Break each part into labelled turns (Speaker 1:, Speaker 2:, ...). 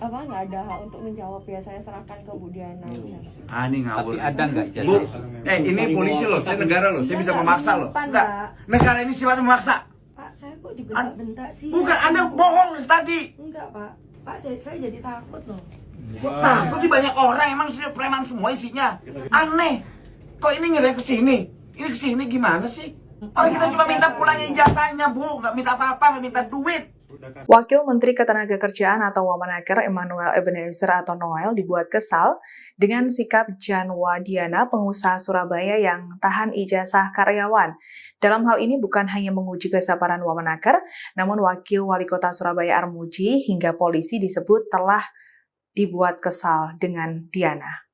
Speaker 1: apa nggak ada hak untuk menjawab ya, saya serahkan ke Bu Diana.
Speaker 2: Ini ngawur.
Speaker 3: Tapi ada nggak
Speaker 2: Bu,
Speaker 3: ijazah?
Speaker 2: ini polisi loh, saya negara loh, saya bisa memaksa loh. Enggak,
Speaker 4: Pak.
Speaker 2: negara ini sifatnya memaksa.
Speaker 4: Pak, saya kok dibentak-bentak sih?
Speaker 2: Bukan, Anda bohong tadi.
Speaker 4: Enggak, Pak. Pak, saya jadi takut loh.
Speaker 2: Kok takut di banyak orang, emang sini preman semua isinya. Aneh. Kok ini ngirim ke sini? Ini ke sini gimana sih? Orang kita cuma minta pulangin ijazahnya, Bu, nggak minta apa-apa, nggak minta duit.
Speaker 5: Wakil Menteri Ketenagakerjaan atau Wamenaker Emmanuel Ebenezer atau Noel dibuat kesal dengan sikap Janwa Diana, pengusaha Surabaya yang tahan ijazah karyawan. Dalam hal ini bukan hanya menguji kesabaran Wamenaker, namun Wakil Wali Kota Surabaya Armuji hingga polisi disebut telah dibuat kesal dengan Diana.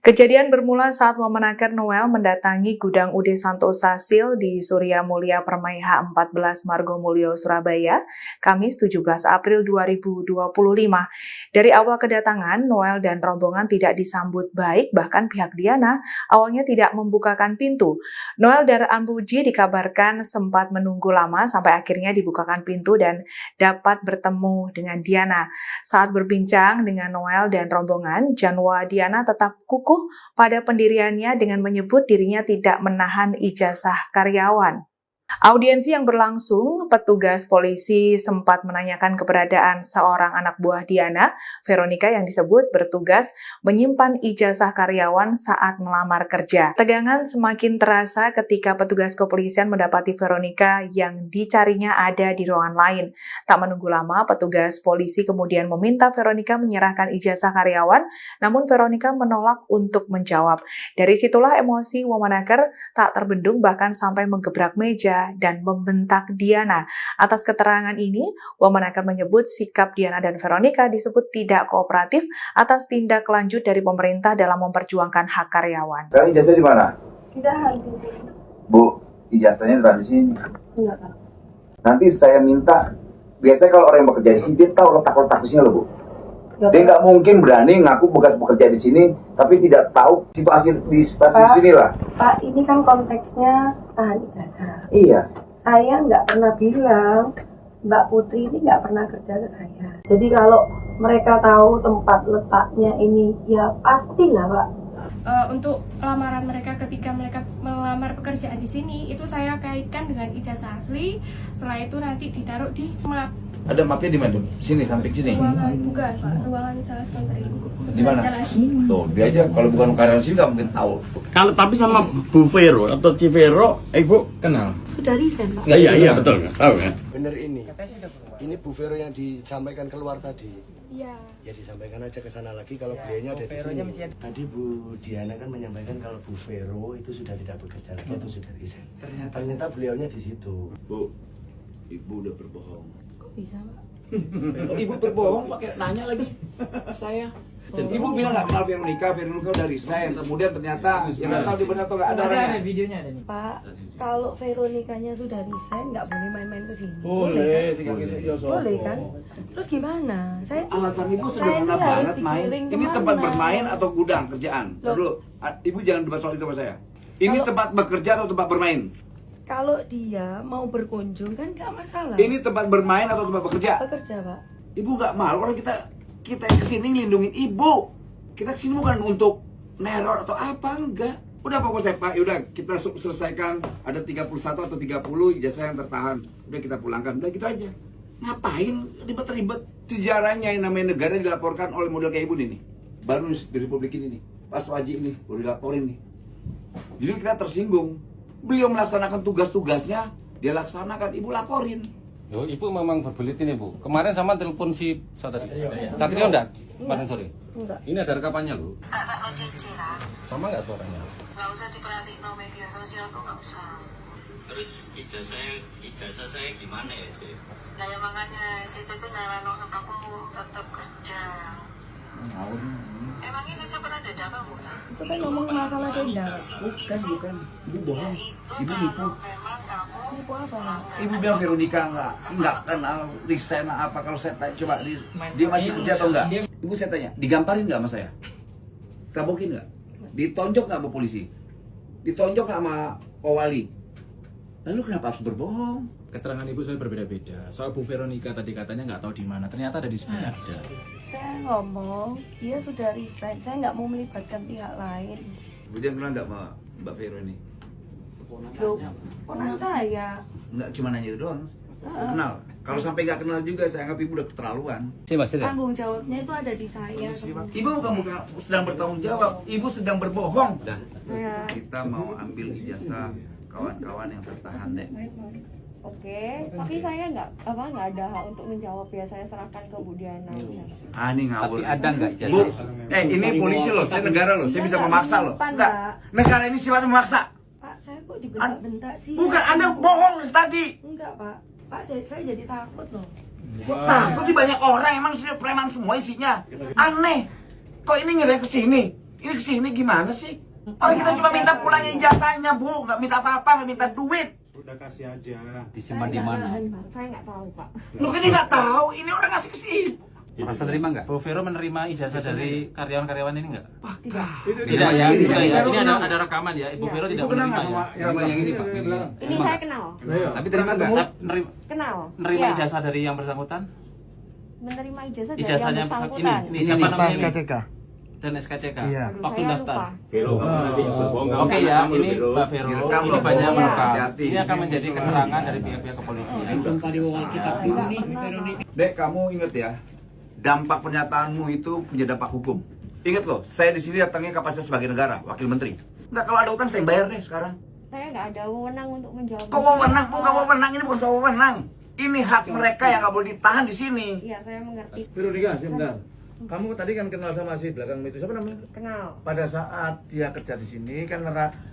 Speaker 5: Kejadian bermula saat Wamenaker Noel mendatangi gudang UD Santosa Sil di Surya Mulia Permaiha 14 Margomulyo, Surabaya, Kamis 17 April 2025. Dari awal kedatangan, Noel dan rombongan tidak disambut baik, bahkan pihak Diana awalnya tidak membukakan pintu. Noel dan Armuji dikabarkan sempat menunggu lama sampai akhirnya dibukakan pintu dan dapat bertemu dengan Diana. Saat berbincang dengan Noel dan rombongan, Janwa Diana tetap kukuh pada pendiriannya dengan menyebut dirinya tidak menahan ijazah karyawan. Audiensi yang berlangsung, petugas polisi sempat menanyakan keberadaan seorang anak buah Diana, Veronica, yang disebut bertugas menyimpan ijazah karyawan saat melamar kerja. Tegangan semakin terasa ketika petugas kepolisian mendapati Veronica yang dicarinya ada di ruangan lain. Tak menunggu lama, petugas polisi kemudian meminta Veronica menyerahkan ijazah karyawan, namun Veronica menolak untuk menjawab. Dari situlah emosi Wamenaker tak terbendung, bahkan sampai menggebrak meja dan membentak Diana. Atas keterangan ini, Wamenaker menyebut sikap Diana dan Veronica disebut tidak kooperatif atas tindak lanjut dari pemerintah dalam memperjuangkan hak karyawan.
Speaker 6: Sekarang ijazah di mana?
Speaker 1: Tidak di sini.
Speaker 6: Bu, ijazahnya taruh di sini.
Speaker 1: Enggak, Pak.
Speaker 6: Nanti saya minta, biasanya kalau orang yang bekerja di sini, dia tahu letak-letak di sini loh, Bu.
Speaker 1: Ya,
Speaker 6: Dia nggak mungkin berani ngaku bekas bekerja di sini, tapi tidak tahu situasi di stasiun sini lah.
Speaker 4: Pak, ini kan konteksnya tahan ijazah.
Speaker 6: Iya.
Speaker 4: Saya nggak pernah bilang Mbak Putri ini nggak pernah kerja ke saya. Jadi kalau mereka tahu tempat letaknya ini, ya pastilah, Pak.
Speaker 7: Untuk lamaran mereka ketika mereka melamar pekerjaan di sini, itu saya kaitkan dengan ijazah asli. Setelah itu nanti ditaruh di map.
Speaker 2: Ada mapnya di mana? Sini, samping sini.
Speaker 7: Ruangan, bukan Pak, ruangan sales menteri.
Speaker 2: Di mana? Tuh, dia aja kalau bukan karyawan sini nggak mungkin tahu.
Speaker 3: Kalau tapi sama Bu Vero atau Civero, Ibu kenal?
Speaker 4: Sudah resign, Pak.
Speaker 3: Iya betul, tahu kan?
Speaker 8: Bener ini. Ini Bu Vero yang disampaikan keluar tadi.
Speaker 7: Iya.
Speaker 8: Ya disampaikan aja ke sana lagi kalau beliaunya ada di sini. Tadi Bu Diana kan menyampaikan kalau Bu Vero itu sudah tidak bekerja lagi atau sudah resign. Ternyata beliaunya di situ.
Speaker 2: Bu, Ibu udah berbohong.
Speaker 4: Kok bisa, Pak?
Speaker 2: Ibu berbohong pakai nanya lagi saya. Ibu bilang nggak kenal Veronica udah resign. Kemudian ternyata yang nggak tahu di benar atau nggak ada orangnya.
Speaker 3: Videonya ada nih.
Speaker 4: Pak, kalau Veronicanya sudah resign, nggak boleh main-main ke sini.
Speaker 3: Boleh.
Speaker 4: Boleh kan? Terus gimana? Saya
Speaker 2: Alasan Ibu
Speaker 4: saya
Speaker 2: sederhana
Speaker 4: ini harus
Speaker 2: banget, main.
Speaker 4: digiring
Speaker 2: Ini
Speaker 4: kemana?
Speaker 2: tempat bermain atau gudang kerjaan?
Speaker 4: Loh.
Speaker 2: Dulu, Ibu jangan debat soal itu sama saya. Ini
Speaker 4: Kalau-
Speaker 2: tempat bekerja atau tempat bermain?
Speaker 4: Kalau dia mau berkunjung kan nggak masalah.
Speaker 2: Ini tempat bermain atau tempat bekerja?
Speaker 4: Bekerja, Pak.
Speaker 2: Ibu nggak malu orang kita kesini ngelindungin Ibu. Kita kesini bukan untuk neror atau apa, enggak. Udah pokoknya Pak, yaudah kita selesaikan ada 31 atau 30 ijazah yang tertahan. Udah kita pulangkan, udah gitu aja. Ngapain ribet-ribet? Sejarahnya yang namanya negara dilaporkan oleh model kayak Ibu nih. Baru di Republik ini nih, Pak Swaji ini baru dilaporin nih. Jadi kita tersinggung. Beliau melaksanakan tugas-tugasnya, dia laksanakan, Ibu laporin.
Speaker 9: Yo, Ibu memang berbelit ini, Bu. Kemarin sama telepon si Satrio enggak? Kemarin sore.
Speaker 4: Enggak.
Speaker 9: Ini ada rekamannya, Bu.
Speaker 10: Kak Sakno Cici lah.
Speaker 9: Sama enggak suaranya?
Speaker 10: Nggak usah diperhatiin no media sosial tuh nggak usah.
Speaker 3: Terus ijazah saya gimana ya, Cik?
Speaker 10: Nah ya makanya Cici tuh nyaranin kamu tetap kerja. Emangnya Cici pernah dada kamu tak?
Speaker 4: Itu kan ngomong masalah denda.
Speaker 2: Bukan. Ibu bohong. Ibu
Speaker 10: Kalau
Speaker 2: nipu.
Speaker 10: memang kamu
Speaker 4: Nipu apa, Pak?
Speaker 2: Ibu bilang Veronica nggak kenal resign apa. Kalau saya tanya, coba dia masih kerja atau enggak? Ibu saya tanya, digamparin nggak sama saya? Kabokin nggak? Ditonjok nggak sama polisi? Ditonjok nggak sama Pak Wali? Lalu kenapa harus berbohong?
Speaker 11: Keterangan ibu saya berbeda-beda. Soal Bu Veronica tadi katanya nggak tahu di mana. Ternyata ada di sebelah.
Speaker 4: Saya ngomong, dia sudah resign. Saya nggak mau melibatkan pihak lain.
Speaker 2: Kemudian kenal nggak sama Mbak Vero ini?
Speaker 4: Loh, ponakan saya.
Speaker 2: Nggak cuma nanya itu doang. Kenal. Kalau sampai nggak kenal juga, saya anggap ibu udah keterlaluan.
Speaker 4: Tanggung jawabnya itu ada di saya.
Speaker 2: Ibu bukan sedang bertanggung jawab, ibu sedang berbohong.
Speaker 1: Saya
Speaker 2: Kita mau ambil ijazah kawan-kawan yang tertahan, Dek.
Speaker 1: oke, tapi saya nggak ada hak untuk menjawab ya. Saya serahkan ke Bu Diana.
Speaker 2: Ah, ini ngawur.
Speaker 9: Tapi ada nggak
Speaker 2: Bu,
Speaker 9: ijazah?
Speaker 2: ini polisi loh, saya negara loh, saya
Speaker 4: Iya,
Speaker 2: bisa
Speaker 4: nggak
Speaker 2: memaksa loh.
Speaker 4: menyimpan,
Speaker 2: Enggak,
Speaker 4: Pak.
Speaker 2: negara ini sifatnya memaksa.
Speaker 4: Pak, saya kok dibentak-bentak sih?
Speaker 2: Bukan, Anda bohong tadi.
Speaker 4: Enggak, Pak. Pak, saya jadi takut loh.
Speaker 2: Kok takut di banyak orang, emang sini preman semua isinya. Aneh. Kok ini ngirim ke sini? Ini ke sini gimana sih? Orang kita cuma minta pulangin ijazahnya, Bu, nggak minta apa-apa, nggak minta duit.
Speaker 12: Udah kasih aja.
Speaker 9: Disimpan di mana?
Speaker 1: Saya nggak tahu, Pak.
Speaker 2: Lu kan ini nggak tahu, ini orang ngasih ke sini.
Speaker 9: Merasa terima nggak? Bu Vero menerima ijazah dari karyawan-karyawan ini nggak?
Speaker 2: Pakah.
Speaker 9: Tidak ya, tidak ya. Ini ada rekaman ya. Ibu Vero tidak
Speaker 2: kenal
Speaker 9: menerima
Speaker 2: nggak sama
Speaker 9: ya. Yang ini Pak.
Speaker 1: Ini saya kenal.
Speaker 9: Tapi terima nggak?
Speaker 1: Kenal.
Speaker 9: Menerima
Speaker 1: Iya.
Speaker 9: ijazah dari yang bersangkutan?
Speaker 1: Menerima ijazah dari
Speaker 9: Ijazahnya
Speaker 1: yang bersangkutan.
Speaker 9: ini siapa namanya ini? Dan SKCK.
Speaker 1: Aduh,
Speaker 9: Waktu
Speaker 1: saya
Speaker 9: daftar.
Speaker 1: lupa.
Speaker 9: Oke ya, ini Mbak Vero,
Speaker 2: Direkam
Speaker 9: ini
Speaker 2: loh.
Speaker 9: banyak
Speaker 1: Iya.
Speaker 9: merekam.
Speaker 2: Hati-hati.
Speaker 9: Ini akan menjadi keterangan dari pihak-pihak kepolisian.
Speaker 2: Dek, kamu inget ya, dampak pernyataanmu itu punya dampak hukum. Ingat loh, saya di sini datangnya kapasitas sebagai negara, wakil menteri. Enggak, kalau ada utang saya yang bayar deh sekarang.
Speaker 1: Saya nggak ada wewenang untuk menjawab.
Speaker 2: Kau wewenang, bukan wewenang, ini bukan soal wewenang. Ini hak mereka yang nggak boleh ditahan di sini.
Speaker 1: Iya, saya mengerti.
Speaker 8: Veronica, sebentar. Kamu tadi kan kenal sama si belakang itu, siapa namanya?
Speaker 1: Kenal.
Speaker 8: Pada saat dia kerja di sini kan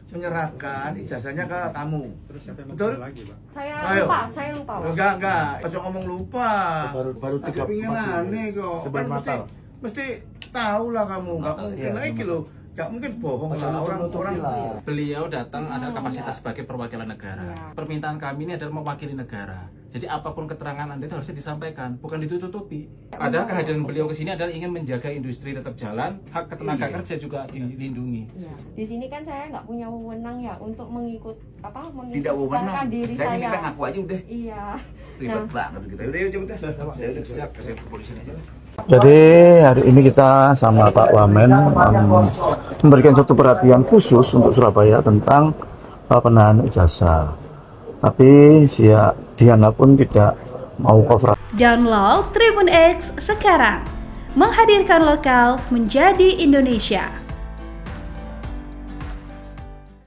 Speaker 8: menyerahkan ijazahnya ke kamu.
Speaker 12: Terus siapa yang
Speaker 8: Betul?
Speaker 12: mau lagi, Pak?
Speaker 1: Saya
Speaker 8: Ayo.
Speaker 1: lupa, saya lupa. Pak.
Speaker 8: Enggak. Ojo ngomong lupa.
Speaker 12: Baru
Speaker 8: Agak
Speaker 12: 3
Speaker 8: pingin aneh kok.
Speaker 12: Sebelum
Speaker 8: Kan
Speaker 12: Natal.
Speaker 8: mesti tahu lah kamu. Enggak mungkin lagi loh. Enggak mungkin bohong lah orang-orang.
Speaker 9: Beliau datang ada kapasitas sebagai perwakilan negara.
Speaker 1: Iya.
Speaker 9: Permintaan kami ini adalah mewakili negara. Jadi apapun keterangan Anda itu harusnya disampaikan, bukan ditutupi. Padahal kehadiran beliau ke sini adalah ingin menjaga industri tetap jalan, hak tenaga kerja juga dilindungi.
Speaker 1: Iya. Di sini kan saya nggak punya wewenang ya untuk
Speaker 2: Tidak
Speaker 1: mengikutkan
Speaker 2: wewenang.
Speaker 1: diri
Speaker 2: Saya
Speaker 1: saya.
Speaker 2: kita ngaku aja udah.
Speaker 1: Iya.
Speaker 2: Ribet banget kita. Udah yuk coba tes. Saya udah siap kasih kepolisian aja.
Speaker 6: Jadi hari ini kita sama Pak Wamen memberikan satu perhatian khusus untuk Surabaya tentang penahanan ijazah. Tapi si Diana pun tidak mau cover.
Speaker 13: Download Tribun X sekarang, menghadirkan lokal menjadi Indonesia.